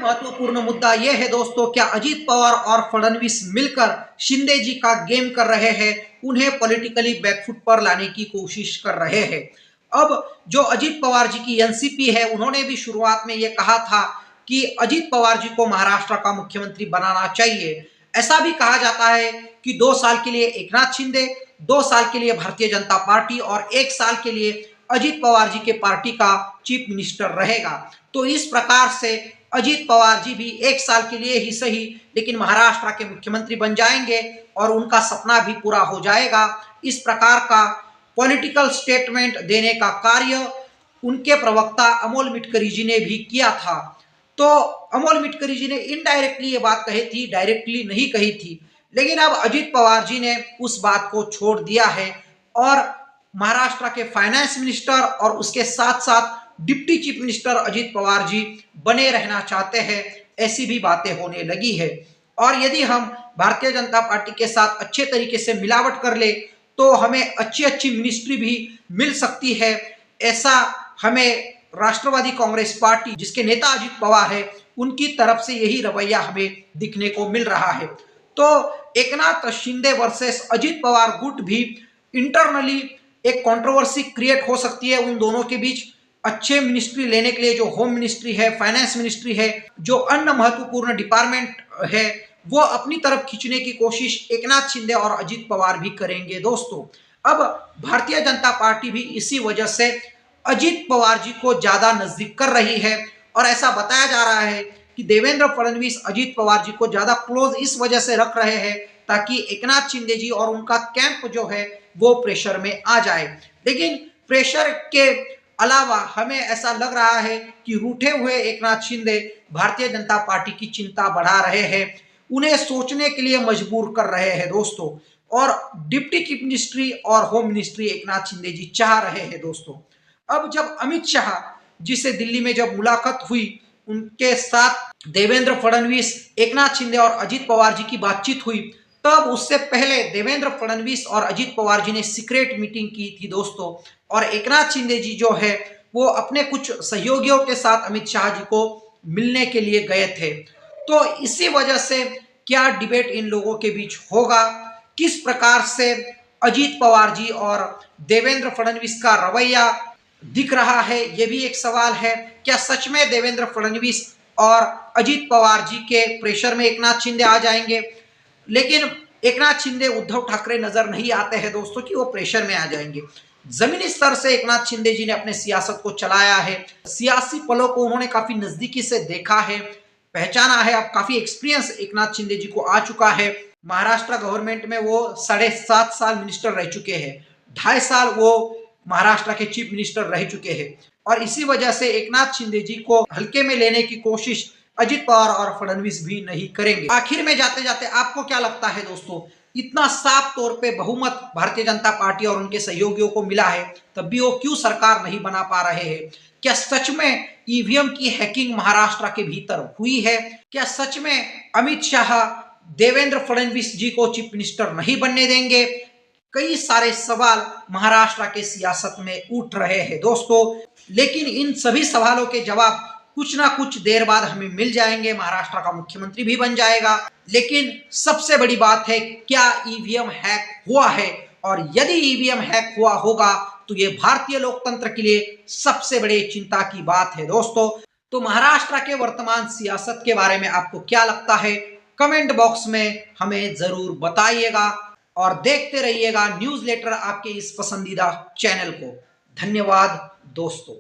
महत्वपूर्ण मुद्दा यह है दोस्तों, क्या अजीत पवार और फडणवीस मिलकर शिंदे जी का गेम कर रहे हैं, उन्हें पॉलिटिकली बैकफुट पर लाने की कोशिश कर रहे हैं। अब जो अजीत पवार जी की एनसीपी है, उन्होंने भी शुरुआत में यह कहा था कि अजीत पवार जी को महाराष्ट्र का मुख्यमंत्री बनाना चाहिए। ऐसा भी कहा जाता है कि 2 साल के लिए एकनाथ शिंदे, 2 साल के लिए भारतीय जनता पार्टी और 1 साल के लिए अजीत पवार जी के पार्टी का चीफ मिनिस्टर रहेगा। तो इस प्रकार से अजीत पवार जी भी 1 साल के लिए ही सही, लेकिन महाराष्ट्र के मुख्यमंत्री बन जाएंगे और उनका सपना भी पूरा हो जाएगा। इस प्रकार का पॉलिटिकल स्टेटमेंट देने का कार्य उनके प्रवक्ता अमोल मिटकरी जी ने भी किया था। तो अमोल मिटकरी जी ने इनडायरेक्टली ये बात कही थी, डायरेक्टली नहीं कही थी। लेकिन अब अजीत पवार जी ने उस बात को छोड़ दिया है और महाराष्ट्र के फाइनेंस मिनिस्टर और उसके साथ साथ deputy chief minister Ajit Pawar ji बने रहना चाहते हैं, ऐसी भी बातें होने लगी है। और यदि हम भारतीय जनता पार्टी के साथ अच्छे तरीके से मिलावट कर ले तो हमें अच्छी अच्छी मिनिस्ट्री भी मिल सकती है, ऐसा हमें राष्ट्रवादी कांग्रेस पार्टी जिसके नेता अजीत पवार है उनकी तरफ से यही रवैया हमें दिखने को मिल रहा है। तो एकनाथ शिंदे वर्सेस अजीत पवार गुट भी इंटरनली एक कंट्रोवर्सी क्रिएट हो सकती है उन दोनों के बीच। अच्छे मिनिस्ट्री लेने के लिए जो होम मिनिस्ट्री है, फाइनेंस मिनिस्ट्री है, जो अन्य महत्वपूर्ण डिपार्टमेंट है, वो अपनी तरफ खींचने की कोशिश एकनाथ शिंदे और अजीत पवार भी करेंगे दोस्तों। अब भारतीय जनता पार्टी भी इसी वजह से अजीत पवार जी को ज्यादा नजदीक कर रही है और ऐसा बताया जा रहा है कि देवेंद्र फडणवीस अजीत पवार जी को ज्यादा क्लोज इस वजह से रख रहे हैं ताकि एकनाथ शिंदे जी और उनका कैंप जो है वो प्रेशर में आ जाए। लेकिन प्रेशर के अलावा हमें ऐसा लग रहा है कि रूठे हुए एकनाथ शिंदे भारतीय जनता पार्टी की चिंता बढ़ा रहे हैं, उन्हें सोचने के लिए मजबूर कर रहे हैं दोस्तों। और डिप्टी चीफ मिनिस्ट्री और होम मिनिस्ट्री एकनाथ शिंदे जी चाह रहे हैं दोस्तों। अब जब अमित शाह जी से दिल्ली में जब मुलाकात हुई, उनके साथ देवेंद्र फडणवीस, एकनाथ शिंदे और अजीत पवार जी की बातचीत हुई, तब उससे पहले देवेंद्र फडणवीस और अजीत पवार जी ने सीक्रेट मीटिंग की थी दोस्तों। और एकनाथ शिंदे जी जो है वो अपने कुछ सहयोगियों के साथ अमित शाह जी को मिलने के लिए गए थे। तो इसी वजह से क्या डिबेट इन लोगों के बीच होगा, किस प्रकार से अजीत पवार जी और देवेंद्र फडणवीस का रवैया दिख रहा है, ये भी एक सवाल है। क्या सच में देवेंद्र फडणवीस और अजीत पवार जी के प्रेशर में एकनाथ शिंदे आ जाएंगे? लेकिन एकनाथ शिंदे उद्धव ठाकरे नजर नहीं आते हैं दोस्तों कि वो प्रेशर में आ जाएंगे। जमीनी स्तर से एकनाथ शिंदे जी ने अपने सियासत को चलाया है, सियासी पलों को उन्होंने काफी नजदीकी से देखा है, पहचाना है। अब काफी एक्सपीरियंस एकनाथ शिंदे जी को आ चुका है। महाराष्ट्र गवर्नमेंट में वो 7.5 साल मिनिस्टर रह चुके हैं, 2.5 साल वो महाराष्ट्र के चीफ मिनिस्टर रह चुके हैं। और इसी वजह से एकनाथ शिंदे जी को हल्के में लेने की कोशिश अजीत पवार और फडणवीस भी नहीं करेंगे। आखिर में जाते जाते आपको क्या लगता है दोस्तों, इतना साफ तौर पे बहुमत भारतीय जनता पार्टी और उनके सहयोगियों को मिला है, तब भी वो क्यों सरकार नहीं बना पा रहे हैं? क्या सच में ईवीएम की हैकिंग महाराष्ट्र के भीतर हुई है? क्या सच में अमित शाह देवेंद्र फडणवीस जी को चीफ मिनिस्टर नहीं बनने देंगे? कई सारे सवाल महाराष्ट्र के सियासत में उठ रहे हैं दोस्तों। लेकिन इन सभी सवालों के जवाब कुछ ना कुछ देर बाद हमें मिल जाएंगे। महाराष्ट्र का मुख्यमंत्री भी बन जाएगा। लेकिन सबसे बड़ी बात है, क्या ईवीएम हैक हुआ है? और यदि ईवीएम हैक हुआ होगा तो ये भारतीय लोकतंत्र के लिए सबसे बड़ी चिंता की बात है दोस्तों। तो महाराष्ट्र के वर्तमान सियासत के बारे में आपको क्या लगता है, कमेंट बॉक्स में हमें जरूर बताइएगा और देखते रहिएगा न्यूज़लेटर आपके इस पसंदीदा चैनल को। धन्यवाद दोस्तों।